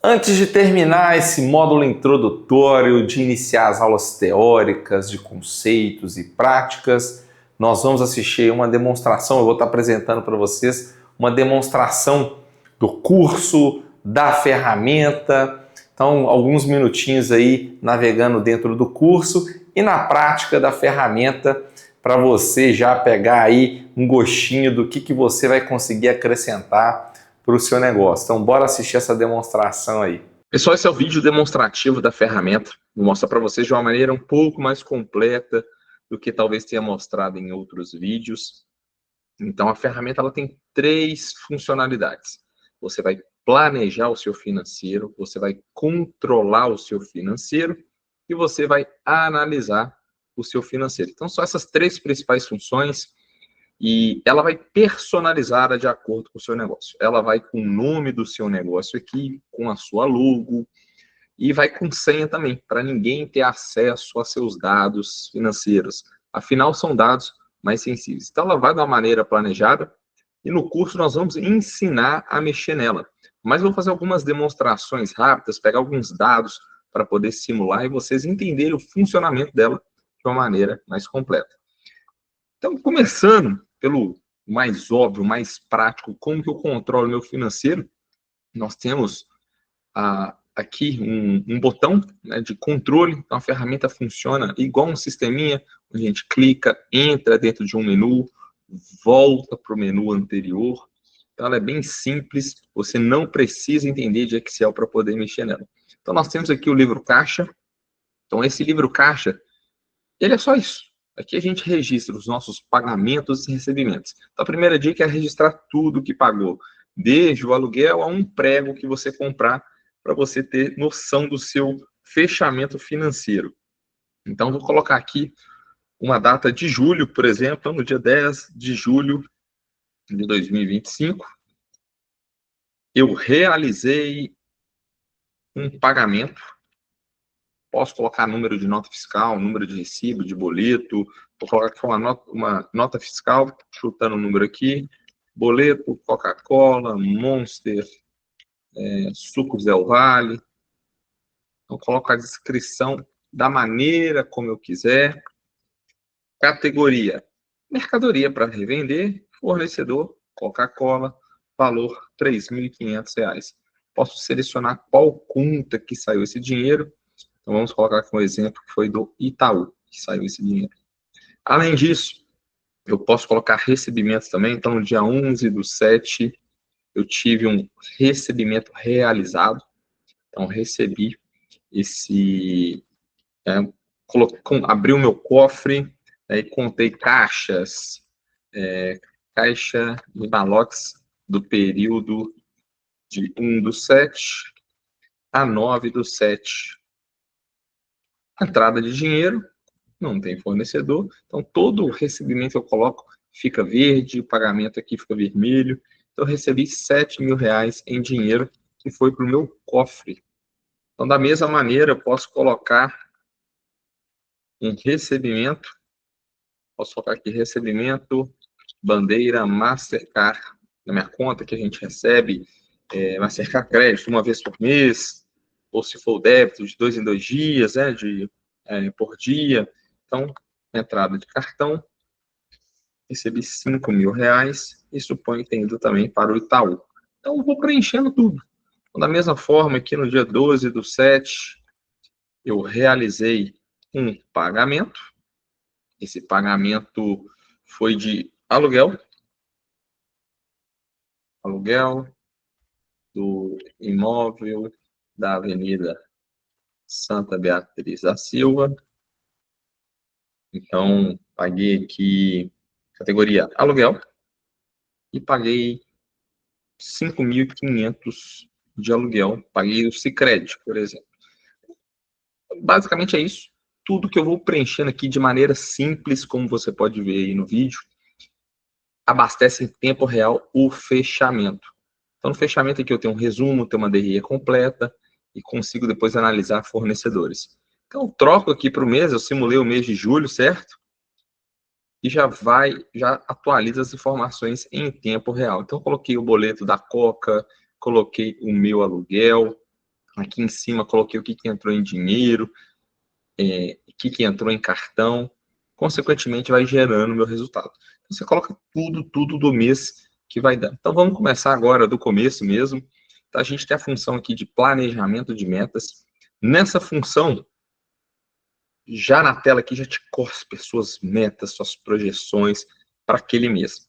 Antes de terminar esse módulo introdutório, de iniciar as aulas teóricas, de conceitos e práticas, nós vamos assistir uma demonstração. Eu vou estar apresentando para vocês uma demonstração do curso, da ferramenta. Então, alguns minutinhos aí navegando dentro do curso e na prática da ferramenta para você já pegar aí um gostinho do que você vai conseguir acrescentar para o seu negócio. Então, bora assistir essa demonstração aí. Pessoal, esse é o vídeo demonstrativo da ferramenta. Vou mostrar para vocês de uma maneira um pouco mais completa do que talvez tenha mostrado em outros vídeos. Então, a ferramenta ela tem 3 funcionalidades. Você vai planejar o seu financeiro, você vai controlar o seu financeiro e você vai analisar o seu financeiro. Então, são essas 3 principais funções. E ela vai personalizada de acordo com o seu negócio. Ela vai com o nome do seu negócio aqui, com a sua logo, e vai com senha também, para ninguém ter acesso a seus dados financeiros. Afinal, são dados mais sensíveis. Então, ela vai de uma maneira planejada, e no curso nós vamos ensinar a mexer nela. Mas vou fazer algumas demonstrações rápidas, pegar alguns dados para poder simular e vocês entenderem o funcionamento dela de uma maneira mais completa. Então, começando pelo mais óbvio, mais prático, como que eu controlo meu financeiro, nós temos aqui um botão, né, de controle. Então, a ferramenta funciona igual um sisteminha, onde a gente clica, entra dentro de um menu, volta para o menu anterior. Então, ela é bem simples, você não precisa entender de Excel para poder mexer nela. Então, nós temos aqui o livro caixa. Então, esse livro caixa, ele é só isso. Aqui a gente registra os nossos pagamentos e recebimentos. Então, a primeira dica é registrar tudo que pagou, desde o aluguel a um prego que você comprar, para você ter noção do seu fechamento financeiro. Então, vou colocar aqui uma data de julho, por exemplo, no dia 10 de julho de 2025. Eu realizei um pagamento. Posso colocar número de nota fiscal, número de recibo, de boleto. Vou colocar aqui uma nota fiscal, chutando o número aqui. Boleto, Coca-Cola, Monster, Sucos Del Valle. Então, coloco a descrição da maneira como eu quiser. Categoria: mercadoria para revender, fornecedor, Coca-Cola, valor R$ 3.500. Posso selecionar qual conta que saiu esse dinheiro. Então, vamos colocar aqui um exemplo que foi do Itaú, que saiu esse dinheiro. Além disso, eu posso colocar recebimentos também. Então, no dia 11/7, eu tive um recebimento realizado. Então, recebi esse... abri o meu cofre, e contei caixas, caixa e malotes do período de 1/7 a 9/7. Entrada de dinheiro, não tem fornecedor, então todo o recebimento que eu coloco fica verde, o pagamento aqui fica vermelho. Então eu recebi R$ 7.000 em dinheiro que foi para o meu cofre. Então, da mesma maneira, eu posso colocar um recebimento, posso colocar aqui recebimento, bandeira Mastercard, na minha conta que a gente recebe, Mastercard crédito uma vez por mês, ou se for o débito de 2 em 2 dias, por dia. Então, entrada de cartão, recebi R$ 5.000 e suponho que tem ido também para o Itaú. Então, eu vou preenchendo tudo. Então, da mesma forma, aqui no dia 12/7, eu realizei um pagamento. Esse pagamento foi de aluguel do imóvel da Avenida Santa Beatriz da Silva. Então, paguei aqui categoria aluguel e paguei R$ 5.500 de aluguel. Paguei o Sicredi, por exemplo. Basicamente é isso. Tudo que eu vou preenchendo aqui de maneira simples, como você pode ver aí no vídeo, abastece em tempo real o fechamento. Então, no fechamento aqui eu tenho um resumo, tenho uma DRE completa e consigo depois analisar fornecedores. Então, eu troco aqui para o mês, eu simulei o mês de julho, certo? E já atualiza as informações em tempo real. Então, eu coloquei o boleto da Coca, coloquei o meu aluguel, Aqui em cima coloquei o que entrou em dinheiro, o que entrou em cartão, consequentemente vai gerando o meu resultado. Então, você coloca tudo do mês que vai dar. Então vamos começar agora do começo mesmo. Então, a gente tem a função aqui de planejamento de metas. Nessa função, já na tela aqui, já te cospe as suas metas, suas projeções para aquele mês.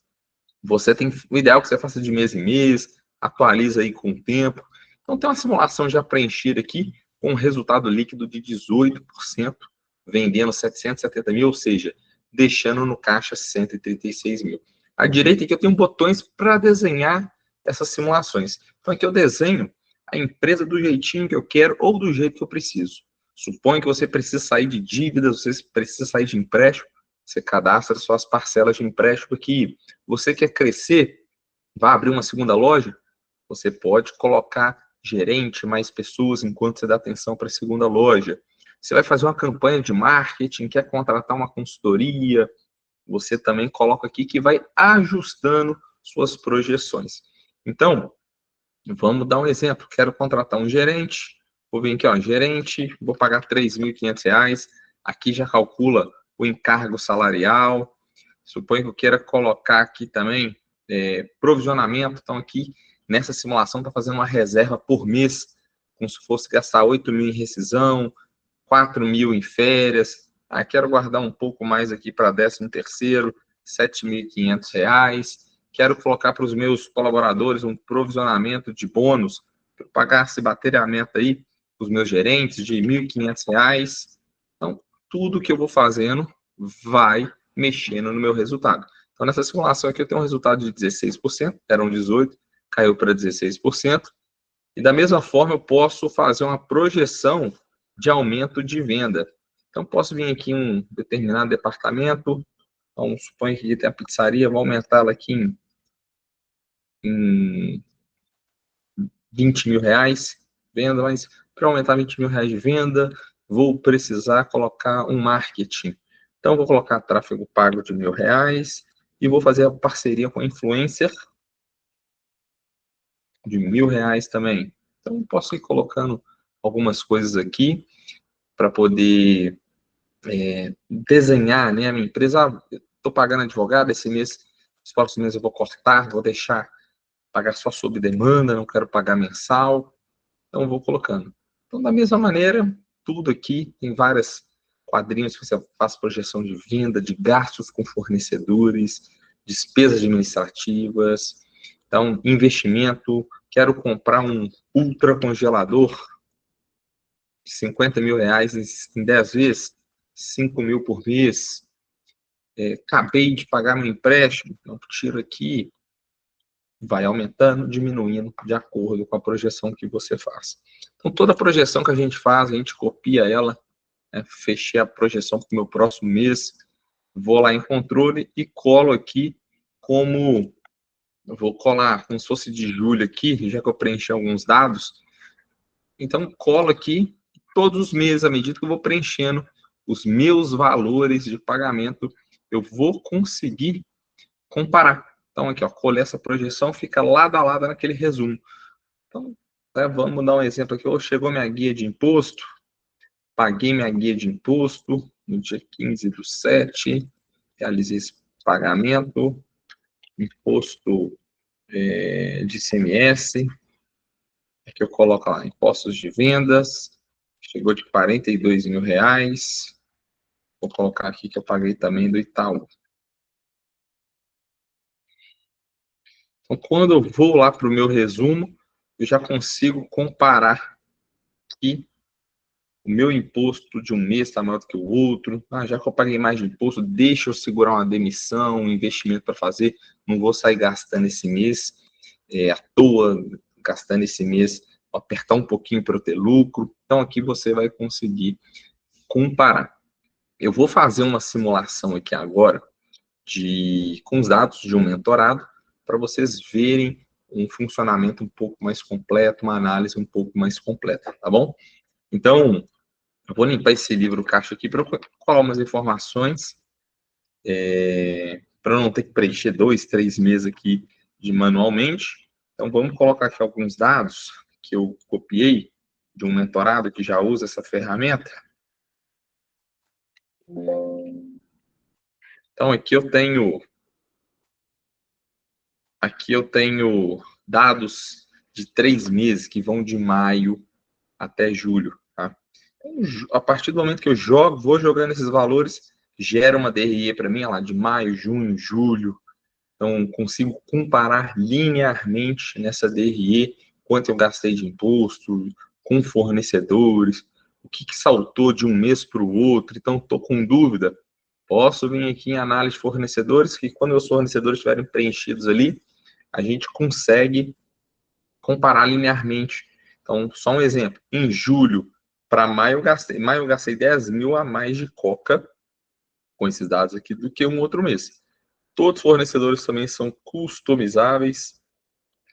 Você tem o ideal que você faça de mês em mês, atualiza aí com o tempo. Então tem uma simulação já preenchida aqui com um resultado líquido de 18%, vendendo 770 mil, ou seja, deixando no caixa 136 mil. À direita aqui eu tenho botões para desenhar essas simulações. Então aqui eu desenho a empresa do jeitinho que eu quero ou do jeito que eu preciso. Suponho que você precisa sair de dívidas, você precisa sair de empréstimo, você cadastra suas parcelas de empréstimo aqui. Você quer crescer, vai abrir uma segunda loja, você pode colocar gerente, mais pessoas, enquanto você dá atenção para a segunda loja. Você vai fazer uma campanha de marketing, quer contratar uma consultoria, você também coloca aqui que vai ajustando suas projeções. Então, vamos dar um exemplo. Quero contratar um gerente, vou vir aqui, ó, gerente, vou pagar R$ 3.500. Aqui já calcula o encargo salarial. Suponho que eu queira colocar aqui também provisionamento. Então, aqui nessa simulação, está fazendo uma reserva por mês, como se fosse gastar 8 mil em rescisão, 4 mil em férias. Quero guardar um pouco mais aqui para 13º, R$ 7.500. Quero colocar para os meus colaboradores um provisionamento de bônus, para pagar, se bater a meta aí, os meus gerentes, de R$ 1.500. Então, tudo que eu vou fazendo vai mexendo no meu resultado. Então, nessa simulação aqui, eu tenho um resultado de 16%, eram 18%, caiu para 16%. E da mesma forma, eu posso fazer uma projeção de aumento de venda. Então, posso vir aqui em um determinado departamento, então, suponho que tem a pizzaria, vou aumentá-la aqui em 20 mil reais venda, mas para aumentar 20 mil reais de venda, vou precisar colocar um marketing. Então, vou colocar tráfego pago de R$ 1.000 e vou fazer a parceria com a influencer de R$ 1.000 também. Então, posso ir colocando algumas coisas aqui para poder desenhar, né, a minha empresa. Estou pagando advogado esse mês, os próximos meses eu vou cortar, vou deixar pagar só sob demanda, não quero pagar mensal, então vou colocando. Então, da mesma maneira, tudo aqui tem várias quadrinhos que você faz projeção de venda, de gastos com fornecedores, despesas administrativas, então investimento, quero comprar um ultra congelador de 50 mil reais em 10 vezes, 5 mil por mês, acabei de pagar meu empréstimo, então tiro aqui, vai aumentando, diminuindo, de acordo com a projeção que você faz. Então, toda projeção que a gente faz, a gente copia ela, fechei a projeção para o meu próximo mês, vou lá em controle e colo aqui como, eu vou colar como se fosse de julho aqui, já que eu preenchi alguns dados, então colo aqui todos os meses, à medida que eu vou preenchendo os meus valores de pagamento, eu vou conseguir comparar. Então, aqui, ó, colher essa projeção, fica lado a lado naquele resumo. Então, vamos dar um exemplo aqui. Chegou minha guia de imposto, paguei minha guia de imposto no dia 15/7, realizei esse pagamento, imposto de ICMS, aqui eu coloco lá, impostos de vendas, chegou de 42 mil reais, vou colocar aqui que eu paguei também do Itaú. Então, quando eu vou lá para o meu resumo, eu já consigo comparar aqui o meu imposto de um mês está maior do que o outro. Já que eu paguei mais de imposto, deixa eu segurar uma demissão, um investimento para fazer. Não vou sair gastando esse mês à toa, gastando esse mês, vou apertar um pouquinho para eu ter lucro. Então, aqui você vai conseguir comparar. Eu vou fazer uma simulação aqui agora com os dados de um mentorado para vocês verem um funcionamento um pouco mais completo, uma análise um pouco mais completa, tá bom? Então, eu vou limpar esse livro caixa aqui para colar umas informações, para não ter que preencher 2, 3 meses aqui manualmente. Então, vamos colocar aqui alguns dados que eu copiei de um mentorado que já usa essa ferramenta. Então, aqui eu tenho dados de 3 meses, que vão de maio até julho. Tá? Então, a partir do momento que eu vou jogando esses valores, gera uma DRE para mim, lá de maio, junho, julho. Então, consigo comparar linearmente nessa DRE quanto eu gastei de imposto, com fornecedores, o que saltou de um mês para o outro. Então, estou com dúvida, posso vir aqui em análise de fornecedores, que quando os fornecedores estiverem preenchidos ali, a gente consegue comparar linearmente. Então, só um exemplo, em julho para maio eu gastei 10 mil a mais de coca, com esses dados aqui, do que um outro mês. Todos os fornecedores também são customizáveis.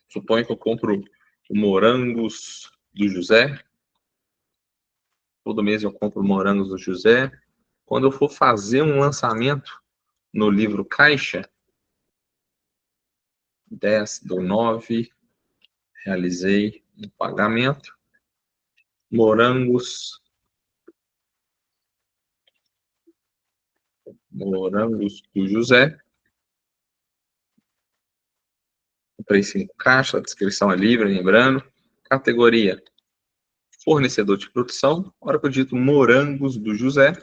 Suponho que eu compro o morangos do José. Todo mês eu compro morangos do José. Quando eu for fazer um lançamento no livro Caixa, 10/9, realizei um pagamento. Morangos do José. Comprei 5 caixas, a descrição é livre, lembrando. Categoria fornecedor de produção. Na hora que eu digito morangos do José,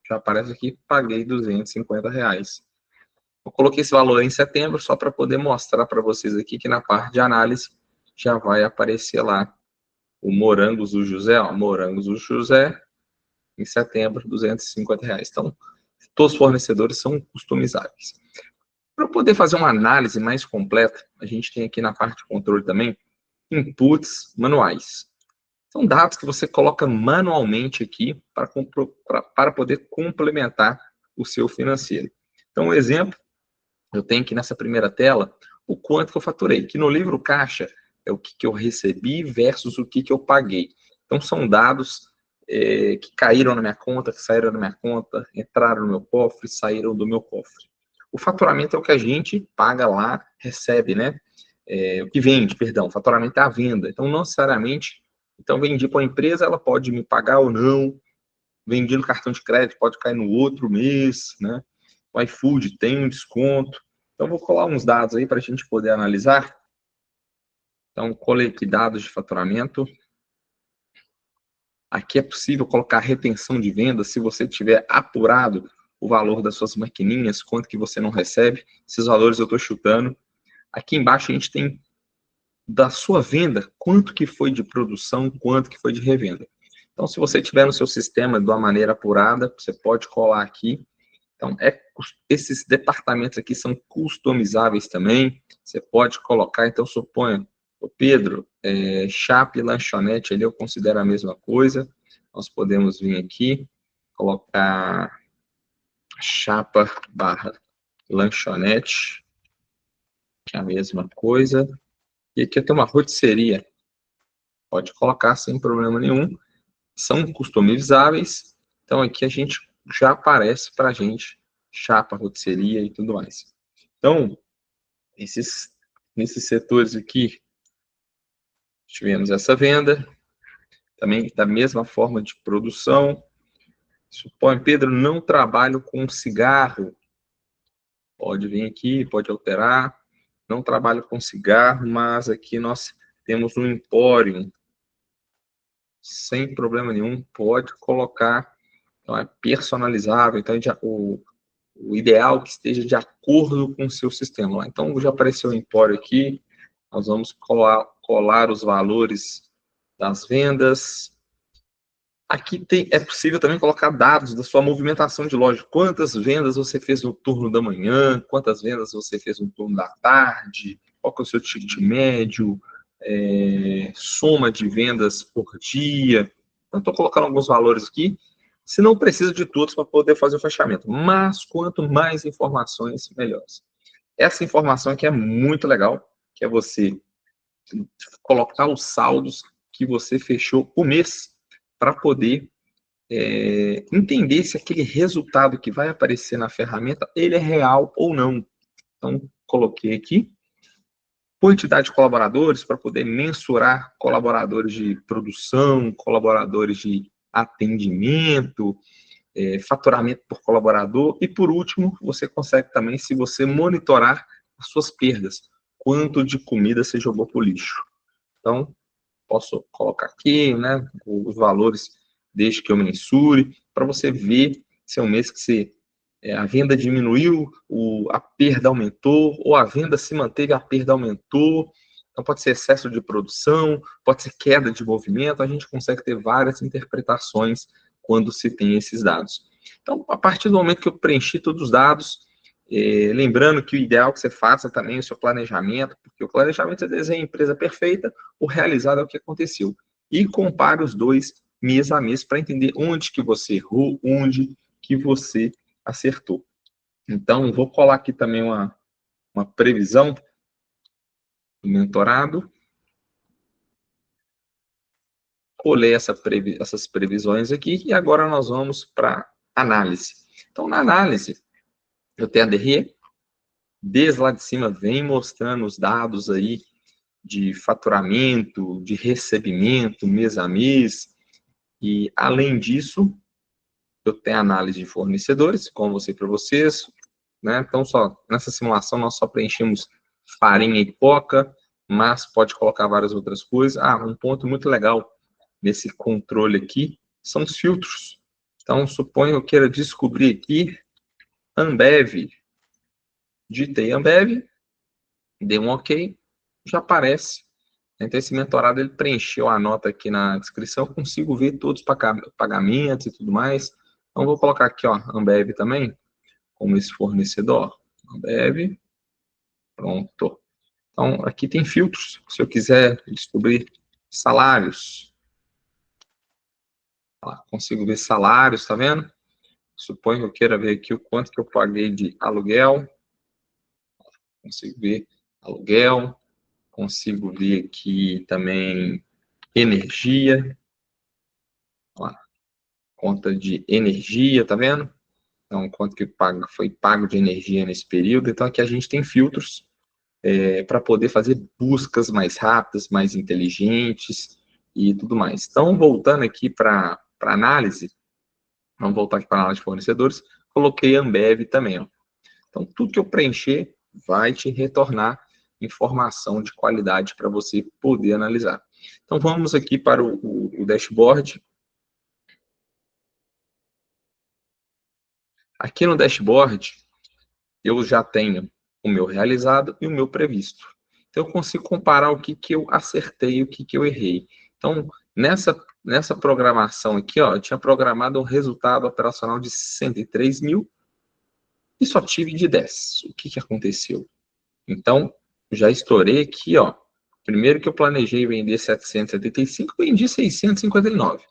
já aparece aqui, paguei R$250. Eu coloquei esse valor em setembro só para poder mostrar para vocês aqui que na parte de análise já vai aparecer lá o morangos do José, ó, morangos do José, em setembro, R$250. Então, todos os fornecedores são customizáveis. Para poder fazer uma análise mais completa, a gente tem aqui na parte de controle também inputs manuais. São dados que você coloca manualmente aqui para poder complementar o seu financeiro. Então, um exemplo, eu tenho aqui nessa primeira tela o quanto que eu faturei, que no livro caixa é o que eu recebi versus o que eu paguei. Então, são dados que caíram na minha conta, que saíram da minha conta, entraram no meu cofre, saíram do meu cofre. O faturamento é o que a gente paga lá, recebe, né? O que vende, perdão, o faturamento é a venda. Então, não necessariamente, então vendi para uma empresa, ela pode me pagar ou não. Vendi no cartão de crédito, pode cair no outro mês, né? O iFood tem um desconto. Então, vou colar uns dados aí para a gente poder analisar. Então, colei aqui dados de faturamento. Aqui é possível colocar retenção de venda, se você tiver apurado o valor das suas maquininhas, quanto que você não recebe. Esses valores eu estou chutando. Aqui embaixo a gente tem da sua venda, quanto que foi de produção, quanto que foi de revenda. Então, se você tiver no seu sistema de uma maneira apurada, você pode colar aqui. Então, esses departamentos aqui são customizáveis também. Você pode colocar, então, suponha, o Pedro, chapa e lanchonete, ali eu considero a mesma coisa. Nós podemos vir aqui, colocar chapa barra lanchonete, que é a mesma coisa. E aqui eu tenho uma rotisseria. Pode colocar sem problema nenhum. São customizáveis. Então, aqui a gente já aparece para a gente chapa, rotisseria e tudo mais. Então, nesses setores aqui, tivemos essa venda. Também da mesma forma de produção. Supõe, Pedro, não trabalho com cigarro. Pode vir aqui, pode alterar. Não trabalho com cigarro, mas aqui nós temos um empório. Sem problema nenhum, pode colocar. Então, é personalizável. Então, o ideal é que esteja de acordo com o seu sistema. Então, já apareceu o empório aqui. Nós vamos colar os valores das vendas. Aqui é possível também colocar dados da sua movimentação de loja. Quantas vendas você fez no turno da manhã, quantas vendas você fez no turno da tarde, qual que é o seu ticket médio, soma de vendas por dia. Então, estou colocando alguns valores aqui. Você não precisa de todos para poder fazer o fechamento, mas quanto mais informações, melhores. Essa informação aqui é muito legal, que é você colocar os saldos que você fechou o mês para poder entender se aquele resultado que vai aparecer na ferramenta, ele é real ou não. Então, coloquei aqui. quantidade de colaboradores para poder mensurar colaboradores de produção, colaboradores de atendimento, faturamento por colaborador, e por último, você consegue também, se você monitorar as suas perdas, quanto de comida você jogou para o lixo. Então, posso colocar aqui, né, os valores desde que eu mensure, para você ver se é um mês que a venda diminuiu, a perda aumentou, ou a venda se manteve, a perda aumentou. Então, pode ser excesso de produção, pode ser queda de movimento, a gente consegue ter várias interpretações quando se tem esses dados. Então, a partir do momento que eu preenchi todos os dados, lembrando que o ideal é que você faça também o seu planejamento, porque o planejamento você desenha a empresa perfeita, o realizado é o que aconteceu. E compare os dois mês a mês para entender onde que você errou, onde que você acertou. Então, vou colar aqui também uma previsão do mentorado. Colei essas previsões aqui e agora nós vamos para análise. Então, na análise, eu tenho a DRE, desde lá de cima vem mostrando os dados aí de faturamento, de recebimento, mês a mês, e além disso, eu tenho análise de fornecedores, como eu mostrei para vocês, né? Então, nessa simulação, nós só preenchemos farinha e coca, mas pode colocar várias outras coisas. Um ponto muito legal nesse controle aqui são os filtros. Então, suponho que eu queira descobrir aqui Ambev. Digitei Ambev, dei um OK, já aparece. Então, esse mentorado, ele preencheu a nota aqui na descrição, eu consigo ver todos os pagamentos e tudo mais. Então, vou colocar aqui, ó, Ambev também, como esse fornecedor. Ambev, pronto. Então, aqui tem filtros. Se eu quiser descobrir salários, consigo ver salários, tá vendo? Suponho que eu queira ver aqui o quanto que eu paguei de aluguel. Consigo ver aluguel. Consigo ver aqui também energia. Conta de energia, tá vendo? Então, quanto que foi pago de energia nesse período. Então, aqui a gente tem filtros para poder fazer buscas mais rápidas, mais inteligentes e tudo mais. Então, voltando aqui para análise, vamos voltar aqui para a análise de fornecedores, coloquei Ambev também. Ó. Então, tudo que eu preencher vai te retornar informação de qualidade para você poder analisar. Então, vamos aqui para o dashboard. Aqui no dashboard, eu já tenho o meu realizado e o meu previsto. Então, eu consigo comparar o que eu acertei e o que eu errei. Então, nessa programação aqui, ó, eu tinha programado um resultado operacional de 103 mil e só tive de 10. O que aconteceu? Então, já estourei aqui, ó. Primeiro que eu planejei vender 775, vendi 659.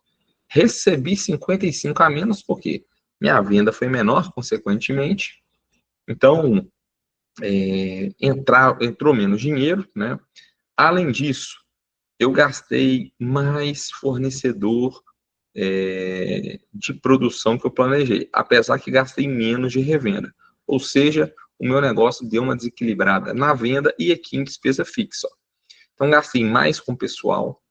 Recebi 55 a menos, porque minha venda foi menor, consequentemente. Então, entrou menos dinheiro, né? Além disso, eu gastei mais fornecedor de produção que eu planejei, apesar que gastei menos de revenda. Ou seja, o meu negócio deu uma desequilibrada na venda e aqui em despesa fixa. Então, gastei mais com pessoal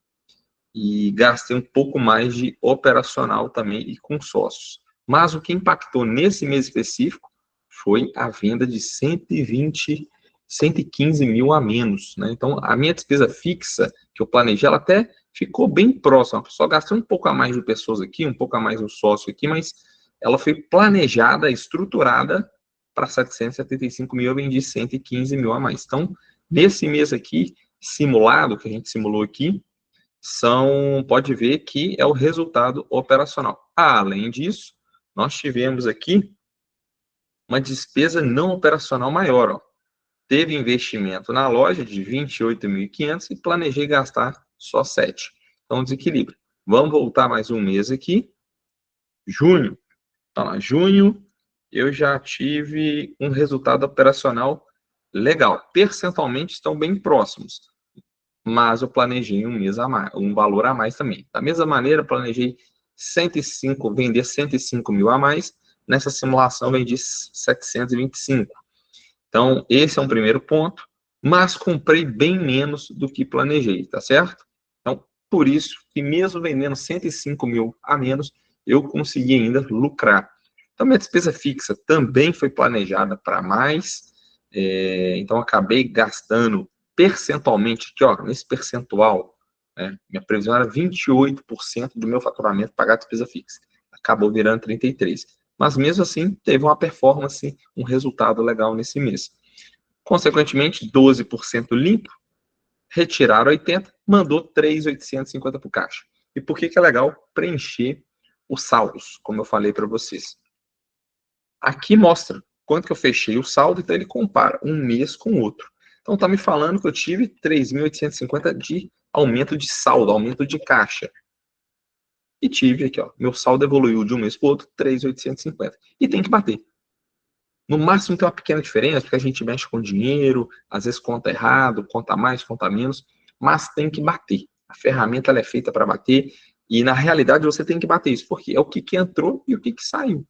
e gastei um pouco mais de operacional também e com sócios. Mas o que impactou nesse mês específico foi a venda de 115 mil a menos. Né? Então, a minha despesa fixa, que eu planejei, ela até ficou bem próxima. Só gastei um pouco a mais de pessoas aqui, um pouco a mais do sócio aqui, mas ela foi planejada, estruturada para 775 mil, eu vendi 115 mil a mais. Então, nesse mês aqui, simulado, que a gente simulou aqui, pode ver que é o resultado operacional. Além disso, nós tivemos aqui uma despesa não operacional maior. Ó. Teve investimento na loja de 28.500 e planejei gastar só 7. Então, desequilíbrio. Vamos voltar mais um mês aqui. Junho. Então, lá, junho, eu já tive um resultado operacional legal. Percentualmente estão bem próximos. Mas eu planejei um valor a mais também. Da mesma maneira, planejei vender 105 mil a mais. Nessa simulação, vendi 725. Então, esse é um primeiro ponto. mas comprei bem menos do que planejei, tá certo? Então, por isso que mesmo vendendo 105 mil a menos, eu consegui ainda lucrar. Então, minha despesa fixa também foi planejada para mais, então acabei gastando percentualmente, aqui, ó, nesse percentual, né, minha previsão era 28% do meu faturamento pagar despesa fixa. Acabou virando 33%. Mas mesmo assim, teve uma performance, um resultado legal nesse mês. Consequentemente, 12% limpo, retiraram 80%, mandou 3.850 para o caixa. E por que é legal preencher os saldos, como eu falei para vocês? Aqui mostra quanto que eu fechei o saldo, então ele compara um mês com o outro. Então está me falando que eu tive 3.850 de aumento de saldo, aumento de caixa. E tive aqui, ó, meu saldo evoluiu de um mês para o outro, 3.850. E tem que bater. No máximo tem uma pequena diferença, porque a gente mexe com dinheiro, às vezes conta errado, conta mais, conta menos, mas tem que bater. A ferramenta ela é feita para bater, e na realidade você tem que bater isso, porque é o que entrou e o que saiu.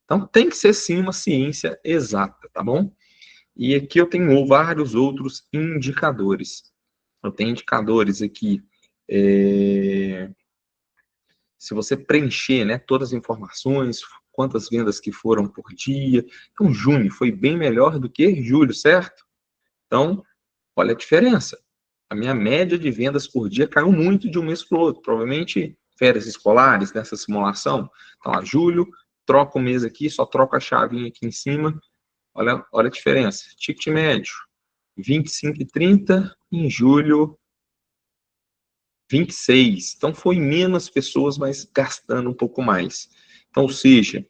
Então tem que ser sim uma ciência exata, tá bom? E aqui eu tenho vários outros indicadores. Eu tenho indicadores aqui, se você preencher, né, todas as informações, quantas vendas que foram por dia. Então, junho foi bem melhor do que julho, certo? Então, olha a diferença. A minha média de vendas por dia caiu muito de um mês para o outro. Provavelmente férias escolares nessa simulação. Então, a julho, troca o mês aqui, só troca a chavinha aqui em cima. Olha a diferença. Ticket médio, 25,30. Em julho, 26. Então, foi menos pessoas, mas gastando um pouco mais. Então, ou seja,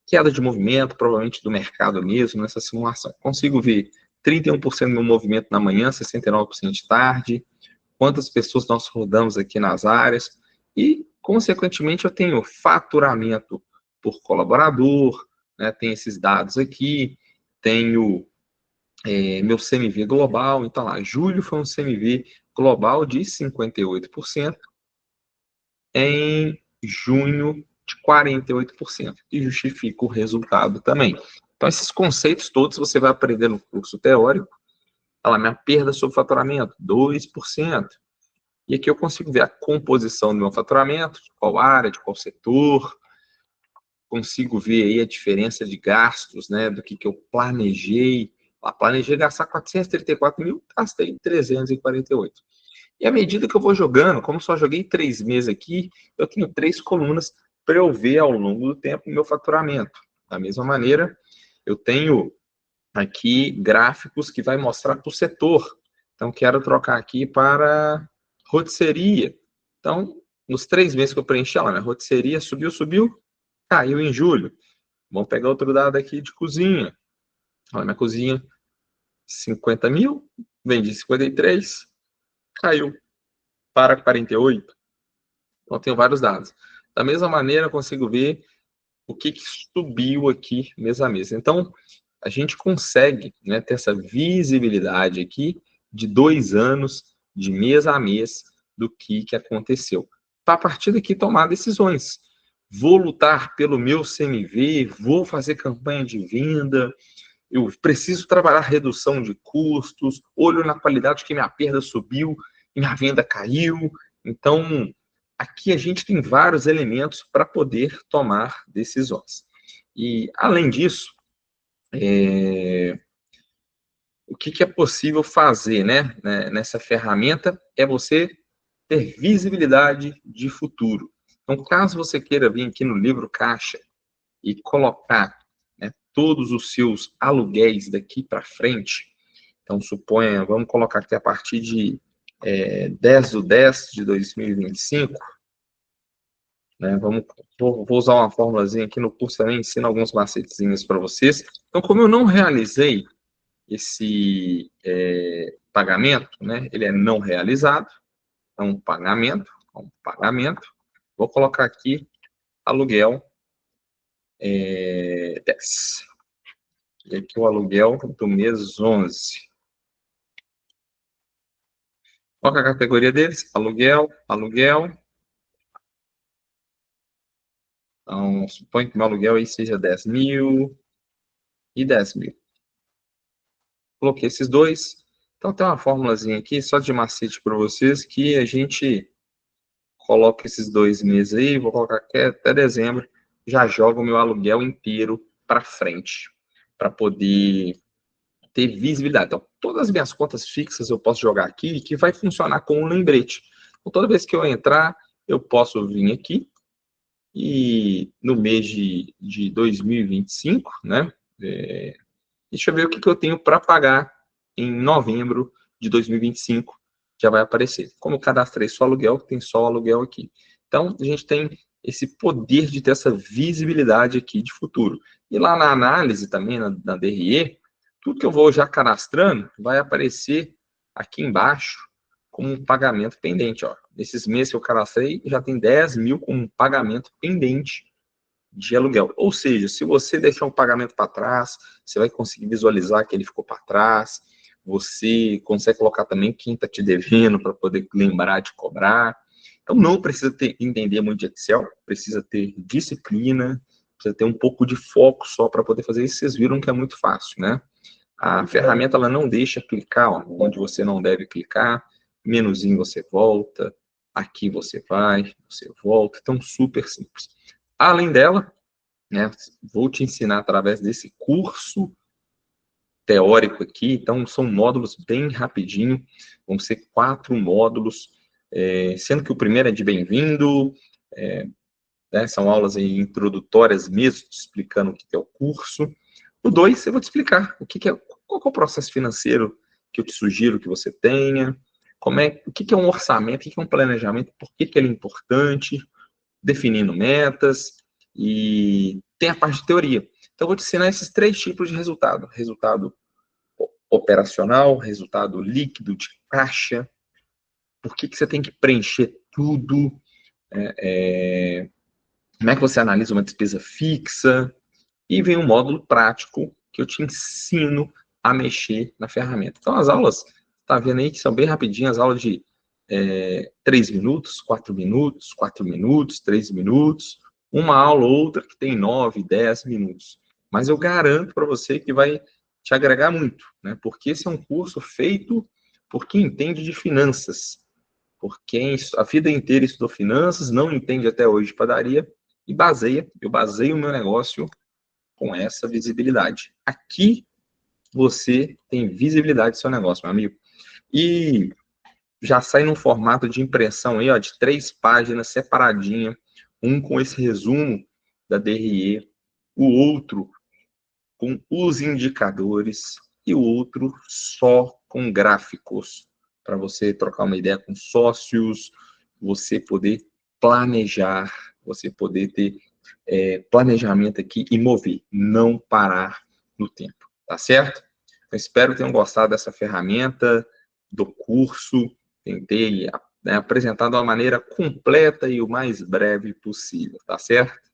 queda de movimento, provavelmente do mercado mesmo, nessa simulação. Consigo ver 31% do meu movimento na manhã, 69% de tarde, quantas pessoas nós rodamos aqui nas áreas, e, consequentemente, eu tenho faturamento por colaborador, né, tem esses dados aqui, tenho meu CMV global, então lá, julho foi um CMV global de 58%, em junho de 48%, e justifica o resultado também. Então, esses conceitos todos você vai aprender no curso teórico. Olha lá, minha perda sobre faturamento, 2%. E aqui eu consigo ver a composição do meu faturamento, de qual área, de qual setor. Consigo ver aí a diferença de gastos, né, do que eu planejei. Planejei gastar 434 mil, gastei 348. E à medida que eu vou jogando, como só joguei 3 meses aqui, eu tenho 3 colunas para eu ver ao longo do tempo o meu faturamento. Da mesma maneira, eu tenho aqui gráficos que vai mostrar por setor. Então, quero trocar aqui para rotisseria. Então, nos 3 meses que eu preenchi, olha, minha rotisseria subiu, caiu em julho. Vamos pegar outro dado aqui de cozinha. Olha, minha cozinha, 50 mil, vendi 53, caiu para 48. Então, eu tenho vários dados. Da mesma maneira, eu consigo ver o que subiu aqui mês a mês. Então, a gente consegue, né, ter essa visibilidade aqui de 2 anos, de mês a mês, do que aconteceu. Para a partir daqui tomar decisões. Vou lutar pelo meu CMV, vou fazer campanha de venda, eu preciso trabalhar redução de custos, olho na qualidade que minha perda subiu e minha venda caiu. Então, aqui a gente tem vários elementos para poder tomar decisões. E, além disso, o que é possível fazer, né, nessa ferramenta é você ter visibilidade de futuro. Então, caso você queira vir aqui no livro caixa e colocar, né, todos os seus aluguéis daqui para frente, então suponha, vamos colocar aqui a partir de 10/10/2025, né, vou usar uma formulazinha aqui no curso também, ensino alguns macetezinhos para vocês. Então, como eu não realizei esse pagamento, né, ele é não realizado, é um pagamento, vou colocar aqui aluguel 10. E aqui o aluguel do mês 11. Qual é a categoria deles? Aluguel, aluguel. Então, suponho que o meu aluguel aí seja 10 mil e 10 mil. Coloquei esses dois. Então tem uma formulazinha aqui, só de macete para vocês, que a gente coloca esses 2 meses aí, vou colocar até dezembro, já jogo o meu aluguel inteiro para frente, para poder ter visibilidade. Então, todas as minhas contas fixas eu posso jogar aqui, que vai funcionar como um lembrete. Então, toda vez que eu entrar, eu posso vir aqui e no mês de 2025, né? Deixa eu ver o que eu tenho para pagar em novembro de 2025. Já vai aparecer. Como eu cadastrei só aluguel, tem só aluguel aqui. Então, a gente tem esse poder de ter essa visibilidade aqui de futuro. E lá na análise também, na DRE, tudo que eu vou já cadastrando vai aparecer aqui embaixo como um pagamento pendente. Ó. Nesses meses que eu cadastrei, já tem 10 mil como um pagamento pendente de aluguel. Ou seja, se você deixar um pagamento para trás, você vai conseguir visualizar que ele ficou para trás, você consegue colocar também quem está te devendo para poder lembrar de cobrar. Então, não precisa entender muito de Excel, precisa ter disciplina, precisa ter um pouco de foco só para poder fazer isso. Vocês viram que é muito fácil, né? A ferramenta ela não deixa clicar ó, onde você não deve clicar, menuzinho você volta, aqui você vai, você volta, então super simples. Além dela, né, vou te ensinar através desse curso teórico aqui, então são módulos bem rapidinho, vão ser 4 módulos, sendo que o primeiro é de bem-vindo, né, são aulas aí introdutórias mesmo, explicando o que é o curso. O 2, eu vou te explicar qual é o processo financeiro que eu te sugiro que você tenha, o que é um orçamento, o que é um planejamento, por que ele é importante, definindo metas, e tem a parte de teoria. Então, eu vou te ensinar esses 3 tipos de resultado. Resultado operacional, resultado líquido de caixa, por que você tem que preencher tudo, como é que você analisa uma despesa fixa, e vem um módulo prático que eu te ensino a mexer na ferramenta. Então, as aulas, tá vendo aí que são bem rapidinhas, aulas de 3 minutos, 4 minutos, 4 minutos, 3 minutos, uma aula ou outra que tem 9, 10 minutos. Mas eu garanto para você que vai te agregar muito, né? Porque esse é um curso feito por quem entende de finanças, por quem a vida inteira estudou finanças, não entende até hoje de padaria, e eu baseio o meu negócio com essa visibilidade. Aqui você tem visibilidade do seu negócio, meu amigo. E já sai num formato de impressão aí, ó, de 3 páginas separadinha, um com esse resumo da DRE, o outro com os indicadores e o outro só com gráficos, para você trocar uma ideia com sócios, você poder planejar, você poder ter planejamento aqui e mover, não parar no tempo, tá certo? Eu espero que tenham gostado dessa ferramenta, do curso, tentei apresentar de uma maneira completa e o mais breve possível, tá certo?